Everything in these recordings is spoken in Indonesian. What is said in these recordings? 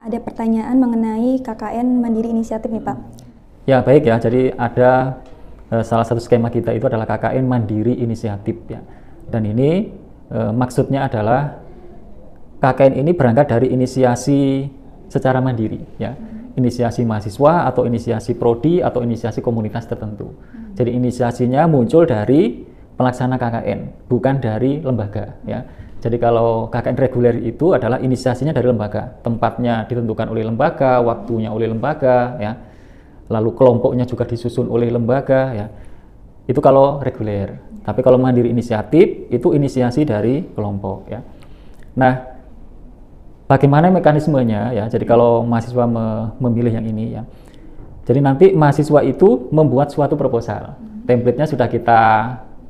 Ada pertanyaan mengenai KKN Mandiri Inisiatif nih Pak. Ya baik ya, jadi ada salah satu skema kita itu adalah KKN Mandiri Inisiatif ya. Dan ini maksudnya adalah KKN ini berangkat dari inisiasi secara mandiri ya. Inisiasi mahasiswa atau inisiasi prodi atau inisiasi komunitas tertentu. Jadi inisiasinya muncul dari pelaksana KKN, bukan dari lembaga ya. Jadi kalau KKN reguler itu adalah inisiasinya dari lembaga, tempatnya ditentukan oleh lembaga, waktunya oleh lembaga, ya, lalu kelompoknya juga disusun oleh lembaga, ya. Itu kalau reguler. Tapi kalau mandiri inisiatif itu inisiasi dari kelompok, ya. Nah, bagaimana mekanismenya, ya? Jadi kalau mahasiswa memilih yang ini, ya. Jadi nanti mahasiswa itu membuat suatu proposal, template-nya sudah kita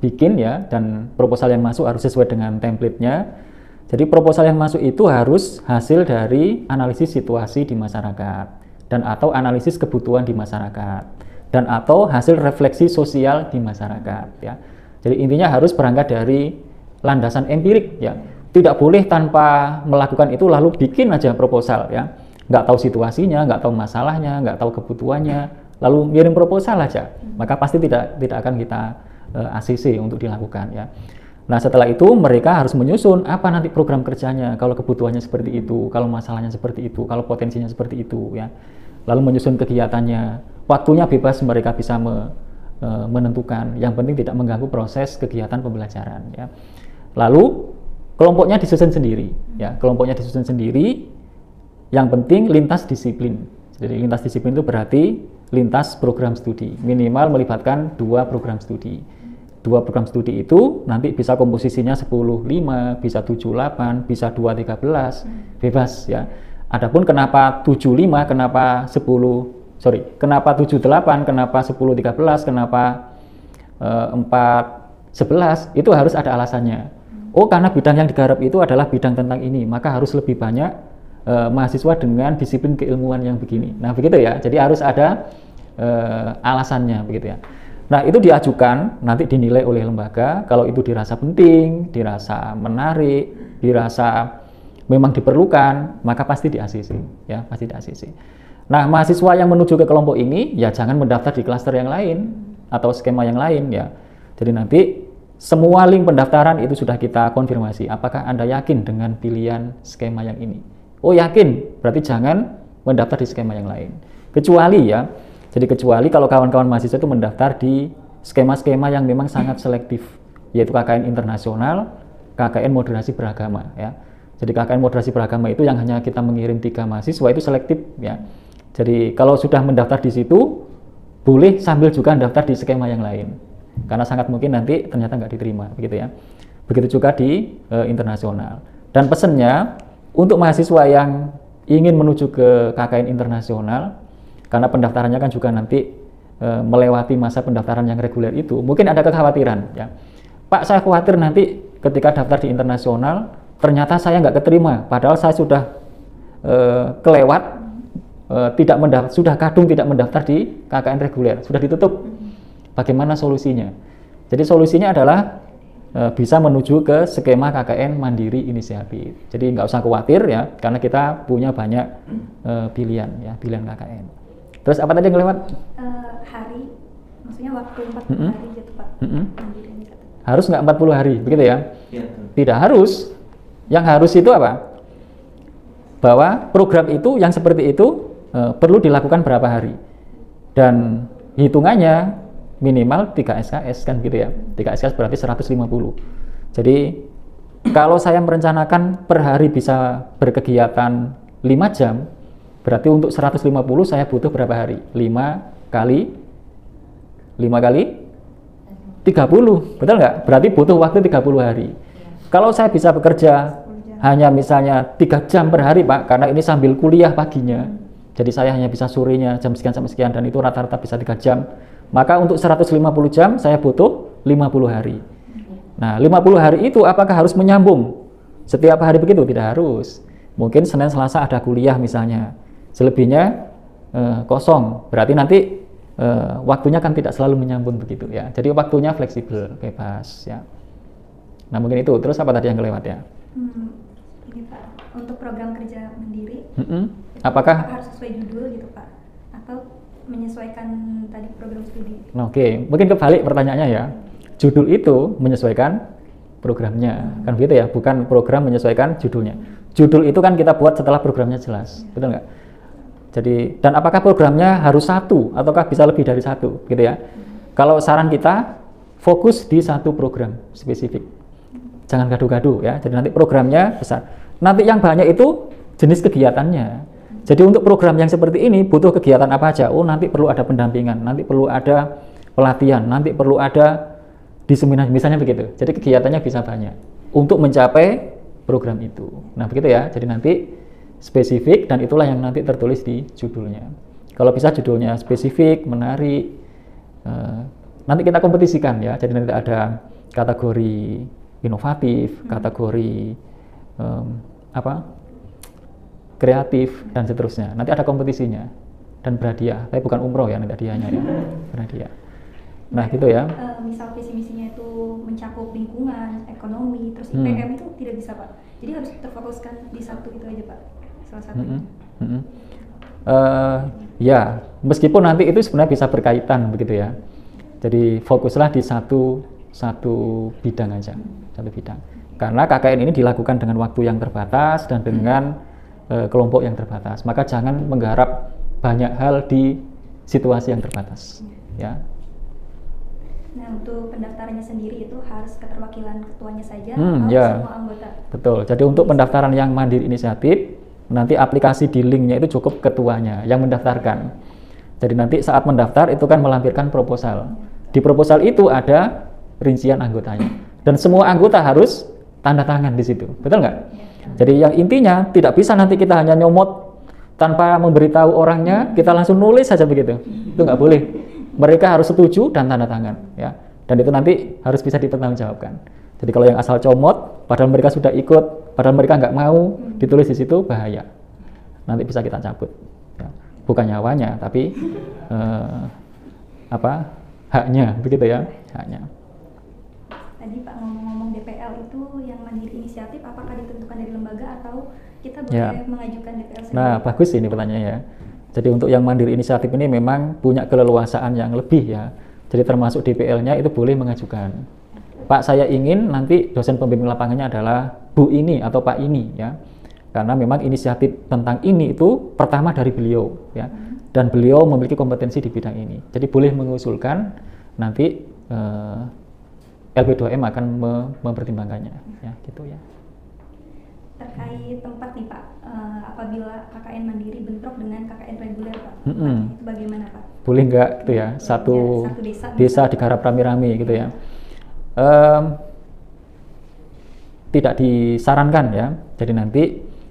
bikin ya, dan proposal yang masuk harus sesuai dengan template-nya. Jadi proposal yang masuk itu harus hasil dari analisis situasi di masyarakat dan atau analisis kebutuhan di masyarakat dan atau hasil refleksi sosial di masyarakat ya. Jadi intinya harus berangkat dari landasan empirik ya. Tidak boleh tanpa melakukan itu lalu bikin aja proposal ya. Nggak tahu situasinya, nggak tahu masalahnya, nggak tahu kebutuhannya, lalu ngirim proposal aja. Maka pasti tidak akan kita ACC untuk dilakukan ya. Nah setelah itu mereka harus menyusun apa nanti program kerjanya kalau kebutuhannya seperti itu, kalau masalahnya seperti itu, kalau potensinya seperti itu ya. Lalu menyusun kegiatannya, waktunya bebas mereka bisa menentukan. Yang penting tidak mengganggu proses kegiatan pembelajaran ya. Lalu kelompoknya disusun sendiri ya, kelompoknya disusun sendiri. Yang penting lintas disiplin. Jadi lintas disiplin itu berarti lintas program studi, minimal melibatkan 2 program studi. 2 program studi itu nanti bisa komposisinya 10-5, bisa 7-8, bisa 2-13, bebas ya. Adapun kenapa 7-5, kenapa 7-8, kenapa 10-13, kenapa 4-11, itu harus ada alasannya. Oh karena bidang yang digarap itu adalah bidang tentang ini, maka harus lebih banyak mahasiswa dengan disiplin keilmuan yang begini. Nah begitu ya, jadi harus ada alasannya begitu ya. Nah itu diajukan, nanti dinilai oleh lembaga, kalau itu dirasa penting, dirasa menarik, dirasa memang diperlukan, maka pasti di-ACC ya, pasti di-ACC. Nah mahasiswa yang menuju ke kelompok ini ya jangan mendaftar di klaster yang lain atau skema yang lain ya. Jadi nanti semua link pendaftaran itu sudah kita konfirmasi, apakah Anda yakin dengan pilihan skema yang ini? Oh yakin, berarti jangan mendaftar di skema yang lain. Kecuali ya, jadi kecuali kalau kawan-kawan mahasiswa itu mendaftar di skema-skema yang memang sangat selektif, yaitu KKN internasional, KKN moderasi beragama ya. Jadi KKN moderasi beragama itu yang hanya kita mengirim 3 mahasiswa itu selektif ya. Jadi kalau sudah mendaftar di situ, boleh sambil juga mendaftar di skema yang lain. Karena sangat mungkin nanti ternyata nggak diterima, begitu ya. Begitu juga di internasional. Dan pesannya, untuk mahasiswa yang ingin menuju ke KKN internasional, karena pendaftarannya kan juga nanti melewati masa pendaftaran yang reguler itu, mungkin ada kekhawatiran ya. Pak, saya khawatir nanti ketika daftar di internasional, ternyata saya nggak keterima, padahal saya sudah kelewat, tidak mendaftar, sudah kadung tidak mendaftar di KKN reguler, sudah ditutup. Bagaimana solusinya? Jadi solusinya adalah bisa menuju ke skema KKN Mandiri Inisiatif. Jadi nggak usah khawatir ya, karena kita punya banyak pilihan ya, pilihan KKN. Terus apa tadi yang lewat? Hari, maksudnya waktu 40 hari gitu Pak. Mandiri Inisiatif. Harus nggak 40 hari, begitu ya? Ya. Tidak harus. Yang harus itu apa? Bahwa program itu yang seperti itu perlu dilakukan berapa hari. Dan hitungannya minimal 3 SKS kan gitu ya. 3 SKS berarti 150. Jadi kalau saya merencanakan per hari bisa berkegiatan 5 jam, berarti untuk 150 saya butuh berapa hari? 5 kali 30, betul nggak? Berarti butuh waktu 30 hari. Kalau saya bisa bekerja hanya misalnya 3 jam per hari Pak, karena ini sambil kuliah paginya, jadi saya hanya bisa sorenya jam sekian sampai sekian, dan itu rata-rata bisa 3 jam. Maka untuk 150 jam saya butuh 50 hari. Nah 50 hari itu apakah harus menyambung setiap hari begitu? Tidak harus. Mungkin Senin Selasa ada kuliah misalnya, selebihnya kosong. Berarti nanti waktunya kan tidak selalu menyambung begitu ya. Jadi waktunya fleksibel, bebas ya. Nah mungkin itu. Terus apa tadi yang kelewat ya? Ini Pak, untuk program kerja mandiri Apakah harus sesuai judul gitu Pak, atau menyesuaikan tadi program studi? Oke, mungkin kebalik pertanyaannya ya. Judul itu menyesuaikan programnya, kan begitu ya, bukan program menyesuaikan judulnya. Judul itu kan kita buat setelah programnya jelas, betul nggak? Jadi, dan apakah programnya harus satu, ataukah bisa lebih dari satu, gitu ya? Kalau saran kita, fokus di satu program spesifik. Jangan gaduh-gaduh ya, jadi nanti programnya besar. Nanti yang banyak itu jenis kegiatannya. Jadi untuk program yang seperti ini butuh kegiatan apa aja? Oh, nanti perlu ada pendampingan, nanti perlu ada pelatihan, nanti perlu ada diseminasi, misalnya begitu. Jadi kegiatannya bisa banyak untuk mencapai program itu. Nah, begitu ya. Jadi nanti spesifik dan itulah yang nanti tertulis di judulnya. Kalau bisa judulnya spesifik, menarik, nanti kita kompetisikan ya. Jadi nanti ada kategori inovatif, kategori kreatif dan seterusnya. Nanti ada kompetisinya dan berhadiah. Tapi bukan umroh ya, nanti hadiahnya ya, berhadiah. Nah, gitu ya. Misal visi misinya itu mencakup lingkungan, ekonomi, terus IPM itu tidak bisa Pak. Jadi harus terfokuskan di satu itu aja Pak, salah satu. Ya, meskipun nanti itu sebenarnya bisa berkaitan begitu ya. Jadi fokuslah di satu bidang aja, satu bidang. Karena KKN ini dilakukan dengan waktu yang terbatas dan dengan kelompok yang terbatas. Maka jangan menggarap banyak hal di situasi yang terbatas. Ya. Nah, untuk pendaftarannya sendiri itu harus keterwakilan ketuanya saja atau ya. semua anggota? Betul. Jadi untuk pendaftaran yang mandiri inisiatif, nanti aplikasi di linknya itu cukup ketuanya yang mendaftarkan. Jadi nanti saat mendaftar itu kan melampirkan proposal. Di proposal itu ada rincian anggotanya. Dan semua anggota harus tanda tangan di situ. Betul nggak? Jadi yang intinya tidak bisa nanti kita hanya nyomot tanpa memberitahu orangnya, kita langsung nulis saja begitu. Itu nggak boleh. Mereka harus setuju dan tanda tangan, ya. Dan itu nanti harus bisa dipertanggungjawabkan. Jadi kalau yang asal comot, padahal mereka sudah ikut, padahal mereka nggak mau ditulis di situ, bahaya. Nanti bisa kita cabut. Ya. Bukan nyawanya, tapi haknya, begitu ya, haknya. Tadi Pak ngomong-ngomong DPL itu yang mandiri inisiatif, apakah ditentukan dari lembaga atau kita boleh mengajukan DPL sendiri? Nah, bagus ini pertanyaannya ya. Jadi untuk yang mandiri inisiatif ini memang punya keleluasaan yang lebih ya. Jadi termasuk DPL-nya itu boleh mengajukan. Pak, saya ingin nanti dosen pembimbing lapangannya adalah Bu ini atau Pak ini ya. Karena memang inisiatif tentang ini itu pertama dari beliau ya. Dan beliau memiliki kompetensi di bidang ini. Jadi boleh mengusulkan nanti LP2M akan mempertimbangkannya ya, gitu ya. Terkait tempat nih Pak, apabila KKN mandiri bentrok dengan KKN reguler Pak, itu bagaimana Pak? Boleh nggak gitu ya, satu desa digarap rame-rame gitu ya. Tidak disarankan ya. Jadi nanti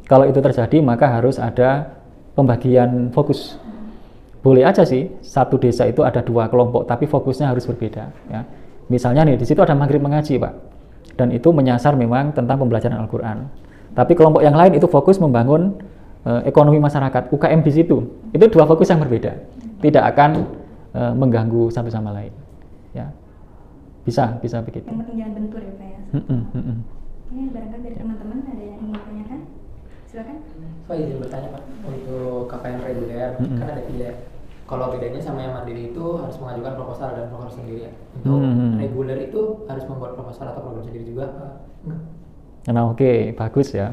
kalau itu terjadi maka harus ada pembagian fokus. Boleh aja sih satu desa itu ada 2 kelompok tapi fokusnya harus berbeda ya. Misalnya nih di situ ada maghrib mengaji Pak, dan itu menyasar memang tentang pembelajaran Al-Quran. Tapi kelompok yang lain itu fokus membangun ekonomi masyarakat, UKM di situ. Itu 2 fokus yang berbeda, tidak akan mengganggu satu sama lain. Ya, bisa begitu. Yang penting jangan bentur ya Pak ya. Ini barangkali dari teman-teman ada yang ingin bertanyakan, silakan. Pak izin bertanya Pak, untuk KKN reguler kan ada 3. Kalau bedanya sama yang mandiri itu harus mengajukan proposal dan program sendiri ya. Untuk reguler itu harus membuat proposal atau program sendiri juga? Nah, oke, bagus ya.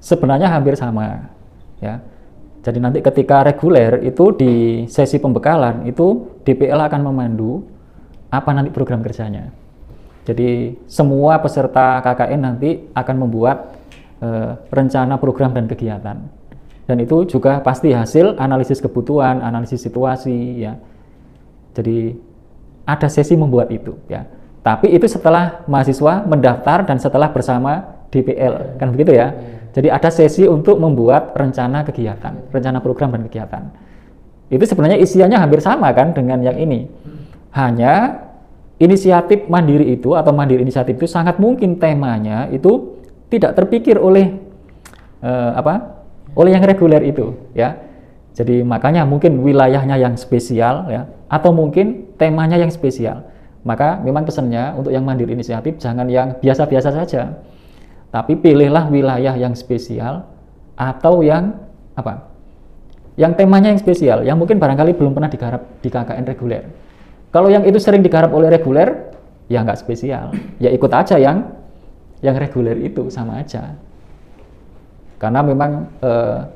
Sebenarnya hampir sama ya. Jadi nanti ketika reguler itu di sesi pembekalan itu DPL akan memandu apa nanti program kerjanya. Jadi semua peserta KKN nanti akan membuat rencana program dan kegiatan. Dan itu juga pasti hasil analisis kebutuhan, analisis situasi ya. Jadi ada sesi membuat itu ya. Tapi itu setelah mahasiswa mendaftar dan setelah bersama DPL, kan begitu ya. Jadi ada sesi untuk membuat rencana kegiatan, rencana program dan kegiatan. Itu sebenarnya isiannya hampir sama kan dengan yang ini. Hanya inisiatif mandiri itu atau mandiri inisiatif itu sangat mungkin temanya itu tidak terpikir oleh oleh yang reguler itu ya. Jadi makanya mungkin wilayahnya yang spesial ya, atau mungkin temanya yang spesial. Maka memang pesannya untuk yang mandiri inisiatif jangan yang biasa-biasa saja, tapi pilihlah wilayah yang spesial atau yang apa? Yang temanya yang spesial, yang mungkin barangkali belum pernah digarap di KKN reguler. Kalau yang itu sering digarap oleh reguler, ya nggak spesial. Ya ikut aja yang reguler itu, sama aja. Karena memang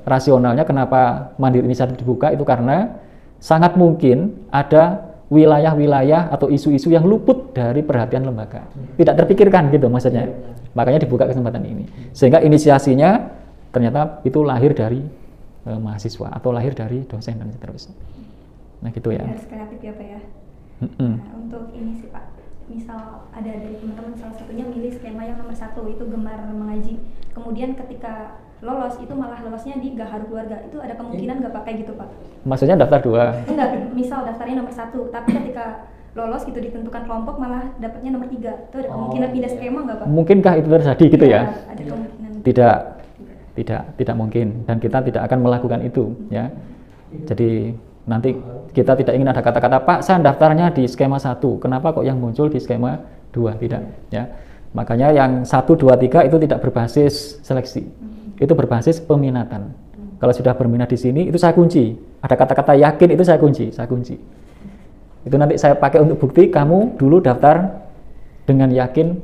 rasionalnya kenapa Mandiri Inisiatif dibuka itu karena sangat mungkin ada wilayah-wilayah atau isu-isu yang luput dari perhatian lembaga. Tidak terpikirkan gitu maksudnya. Makanya dibuka kesempatan ini. Sehingga inisiasinya ternyata itu lahir dari mahasiswa atau lahir dari dosen dan seterusnya. Nah gitu ya. Harus kreatif ya Pak ya. Nah, untuk ini sih Pak, misal ada dari teman-teman salah satunya milih skema yang nomor 1 itu gemar mengaji. Kemudian ketika lolos itu malah lolosnya di Gaharu Keluarga, itu ada kemungkinan nggak Pak kayak gitu Pak? Maksudnya daftar 2? Enggak, misal daftarnya nomor 1, tapi ketika lolos gitu ditentukan kelompok malah dapatnya nomor 3, itu ada kemungkinan pindah skema nggak Pak? Mungkinkah itu terjadi gitu ya? Ada kemungkinan. Tidak mungkin, dan kita tidak akan melakukan itu ya. Jadi nanti kita tidak ingin ada kata-kata Pak saya daftarnya di skema 1, kenapa kok yang muncul di skema 2, tidak ya. Makanya yang 1, 2, 3 itu tidak berbasis seleksi, itu berbasis peminatan. Kalau sudah berminat di sini itu saya kunci, ada kata-kata yakin itu saya kunci. Itu nanti saya pakai untuk bukti kamu dulu daftar dengan yakin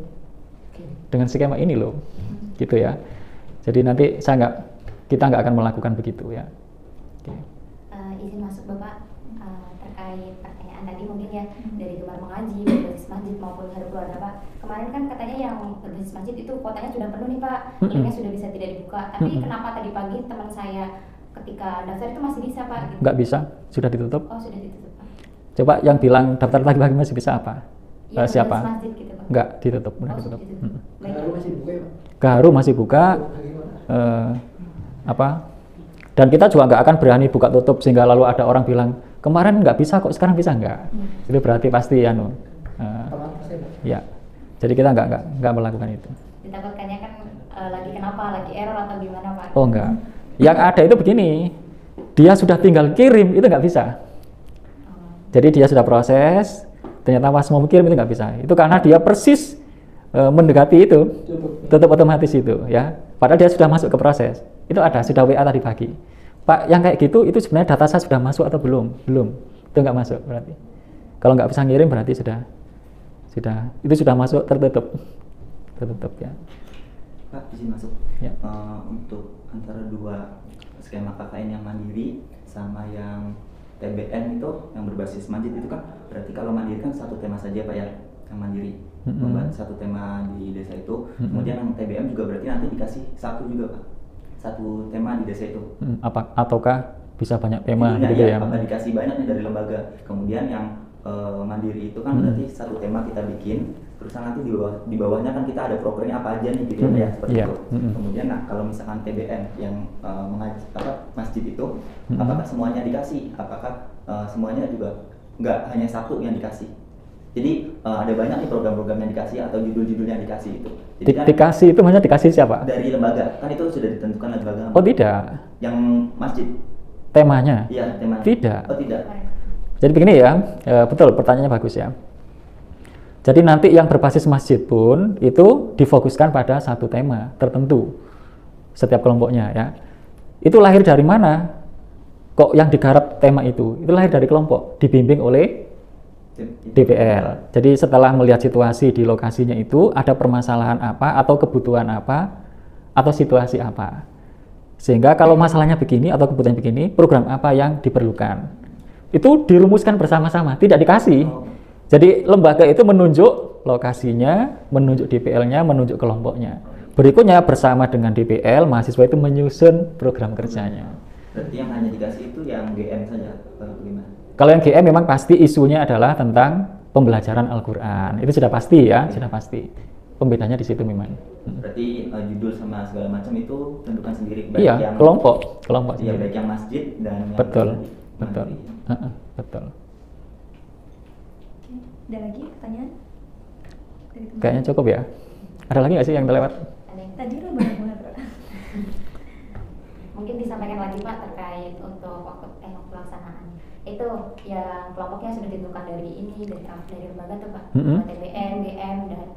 dengan skema ini loh, gitu ya. Jadi nanti kita nggak akan melakukan begitu ya. Izin masuk Bapak, terkait pertanyaan tadi mungkin ya, dari gemar mengaji, berbasis masjid maupun Gaharu Keluarga Pak. Kemarin kan katanya yang berbasis masjid itu kuotanya sudah penuh nih Pak, linknya sudah bisa tidak dibuka. Tapi kenapa tadi pagi teman saya ketika daftar itu masih bisa Pak? Gitu. Nggak bisa, sudah ditutup. Oh sudah ditutup Pak. Coba yang bilang daftar lagi masih bisa apa? Ya, siapa? Masjid gitu Pak. Nggak, ditutup. Udah Oh, ditutup. Gaharu masih buka ya Pak? Gaharu masih buka. Dan kita juga nggak akan berani buka tutup sehingga lalu ada orang bilang kemarin nggak bisa kok sekarang bisa, nggak. Itu berarti pasti ya. Jadi kita nggak melakukan itu. Ditakutkannya kan lagi kenapa, lagi error atau gimana Pak? Oh enggak. Yang ada itu begini, dia sudah tinggal kirim itu nggak bisa. Jadi dia sudah proses, ternyata pas mau kirim itu nggak bisa. Itu karena dia persis mendekati itu, tutup otomatis itu ya. Padahal dia sudah masuk ke proses. Itu ada, sudah WA tadi pagi. Pak, yang kayak gitu itu sebenarnya data saya sudah masuk atau belum? Belum. Itu nggak masuk berarti. Kalau nggak bisa ngirim berarti itu sudah masuk tertutup ya. Pak, izin masuk. Ya. Untuk antara 2 skema KKN yang mandiri sama yang TBN itu yang berbasis masjid itu kan berarti kalau mandiri kan 1 tema saja Pak ya, yang mandiri membuat 1 tema di desa itu. Kemudian yang TBM juga berarti nanti dikasih 1 juga Pak, 1 tema di desa itu. Ataukah bisa banyak tema gitu ya? Apakah dikasih banyaknya dari lembaga. Kemudian yang mandiri itu kan berarti 1 tema kita bikin, terus nanti di bawahnya kan kita ada prokernya apa aja nih gitu ya, seperti itu. Kemudian kalau misalkan TBN yang masjid itu, apakah semuanya dikasih? Apakah semuanya juga nggak hanya 1 yang dikasih? Jadi ada banyak nih program-program yang dikasih atau judul-judul yang dikasih itu. Jadi kan dikasih itu maksudnya dikasih siapa? Dari lembaga, kan itu sudah ditentukan lembaga. Oh tidak. Yang masjid? Temanya? Iya temanya. Tidak. Oh tidak. Jadi begini ya, betul pertanyaannya bagus ya. Jadi nanti yang berbasis masjid pun itu difokuskan pada 1 tema tertentu setiap kelompoknya ya. Itu lahir dari mana? Kok yang digarap tema itu? Itu lahir dari kelompok, dibimbing oleh DPL. Jadi setelah melihat situasi di lokasinya itu ada permasalahan apa atau kebutuhan apa atau situasi apa. Sehingga kalau masalahnya begini atau kebutuhan begini, program apa yang diperlukan. Itu dirumuskan bersama-sama, tidak dikasih. Jadi lembaga itu menunjuk lokasinya, menunjuk DPL-nya, menunjuk kelompoknya. Berikutnya bersama dengan DPL, mahasiswa itu menyusun program kerjanya. Berarti yang hanya dikasih itu yang GM saja, bagaimana? Kalau yang GM memang pasti isunya adalah tentang pembelajaran Al-Quran. Itu sudah pasti ya, sudah pasti. Pembedanya di situ memang. Berarti judul sama segala macam itu tentukan sendiri. Baik iya, yang kelompok iya, sendiri. baik yang masjid dan yang betul. betul. Ada lagi pertanyaan? Kayaknya cukup ya. Ada lagi nggak sih yang terlewat? Tadi udah banyak Pak. Mungkin disampaikan lagi Pak terkait untuk waktu pelaksanaan. Itu yang kelompoknya sudah ditentukan dari lembaga tuh Pak, TBN, GM dan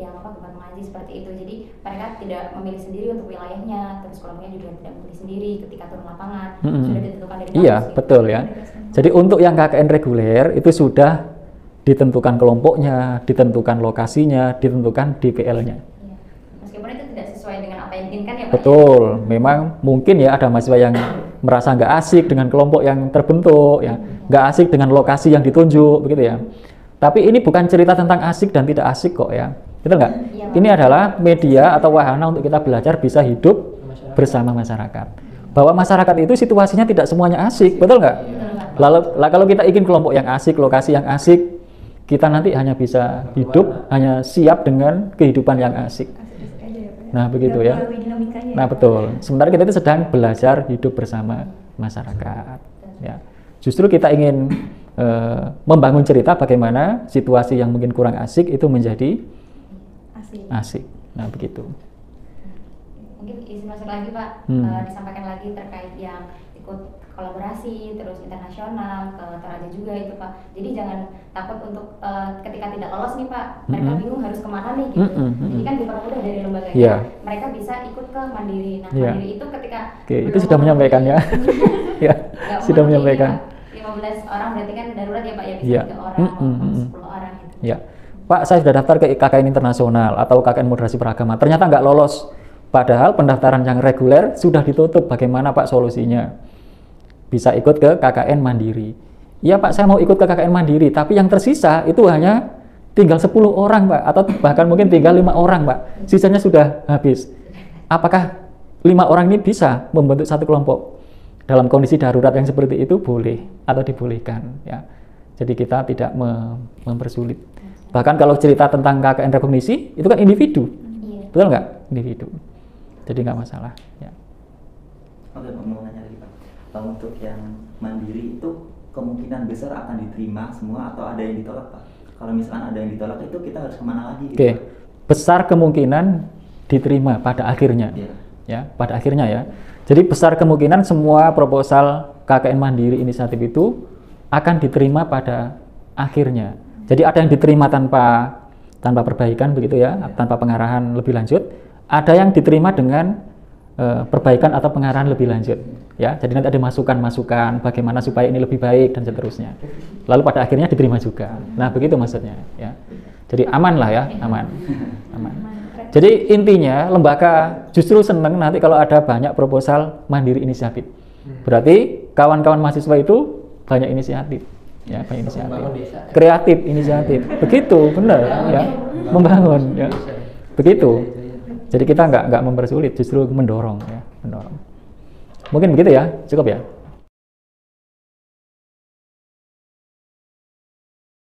yang gemar mengaji seperti itu. Jadi mereka tidak memilih sendiri untuk wilayahnya, terus kelompoknya juga tidak memilih sendiri ketika turun lapangan, sudah ditentukan dari Iya, kampus, betul ya. Jadi untuk yang KKN reguler itu sudah ditentukan kelompoknya, ditentukan lokasinya, ditentukan DPL-nya. Iya. Meskipun itu tidak sesuai dengan apa yang diinginkan ya Pak. Betul, memang mungkin ya ada mahasiswa yang merasa nggak asik dengan kelompok yang terbentuk, ya nggak asik dengan lokasi yang ditunjuk, begitu ya. Tapi ini bukan cerita tentang asik dan tidak asik kok ya, betul nggak? Iya, Ini adalah media atau wahana untuk kita belajar bisa hidup bersama masyarakat. Bahwa masyarakat itu situasinya tidak semuanya asik, betul nggak? Lalu kalau kita ingin kelompok yang asik, lokasi yang asik, kita nanti hanya bisa hidup, hanya siap dengan kehidupan yang asik. Asik-asik aja ya Pak ya. Nah begitu ya. Melalui dinamikanya Nah ya, Pak. betul. Sementara kita itu sedang belajar hidup bersama masyarakat. Ya. Justru kita ingin membangun cerita bagaimana situasi yang mungkin kurang asik itu menjadi Asik. asik. Nah begitu. Mungkin izin masuk lagi Pak, disampaikan lagi terkait yang ikut kolaborasi terus internasional ke Toraja juga itu Pak. Jadi jangan takut untuk ketika tidak lolos nih Pak, mereka bingung harus kemana nih gitu. Jadi kan dipermudah dari lembaganya, Yeah. mereka bisa ikut ke Mandiri. Nah Yeah. Mandiri itu ketika Oke, itu sudah menyampaikan ya. Ya, sudah menyampaikan. 15 orang berarti kan darurat ya Pak ya, bisa Yeah. 3 orang maupun 10 orang gitu. Ya, Pak, saya sudah daftar ke KKN internasional atau KKN moderasi beragama. Ternyata nggak lolos. Padahal pendaftaran yang reguler sudah ditutup. Bagaimana Pak solusinya? Bisa ikut ke KKN Mandiri. Iya Pak, saya mau ikut ke KKN Mandiri, tapi yang tersisa itu hanya tinggal 10 orang Pak, atau bahkan mungkin tinggal 5 orang Pak. Sisanya sudah habis. Apakah 5 orang ini bisa membentuk satu kelompok? Dalam kondisi darurat yang seperti itu boleh atau dibolehkan ya. Jadi kita tidak mempersulit. Bahkan kalau cerita tentang KKN rekognisi itu kan individu. Iya. Betul nggak? Individu. Jadi nggak masalah ya. Oke, Pak, mau nanya lagi Pak. Untuk yang mandiri itu kemungkinan besar akan diterima semua atau ada yang ditolak Pak? Kalau misalkan ada yang ditolak itu kita harus kemana lagi? Oke. Besar kemungkinan diterima pada akhirnya. Iya. Ya, pada akhirnya ya. Jadi besar kemungkinan semua proposal KKN Mandiri inisiatif itu akan diterima pada akhirnya. Jadi ada yang diterima tanpa perbaikan begitu ya, tanpa pengarahan lebih lanjut. Ada yang diterima dengan perbaikan atau pengarahan lebih lanjut. Ya, jadi nanti ada masukan-masukan bagaimana supaya ini lebih baik dan seterusnya. Lalu pada akhirnya diterima juga. Nah begitu maksudnya. Ya. Jadi aman lah ya, aman. Jadi intinya lembaga justru senang nanti kalau ada banyak proposal mandiri inisiatif. Berarti kawan-kawan mahasiswa itu banyak inisiatif, ya banyak inisiatif, kreatif inisiatif. Begitu benar, ya membangun, ya begitu. Jadi kita nggak mempersulit, justru mendorong, ya mendorong. Mungkin begitu ya, cukup ya.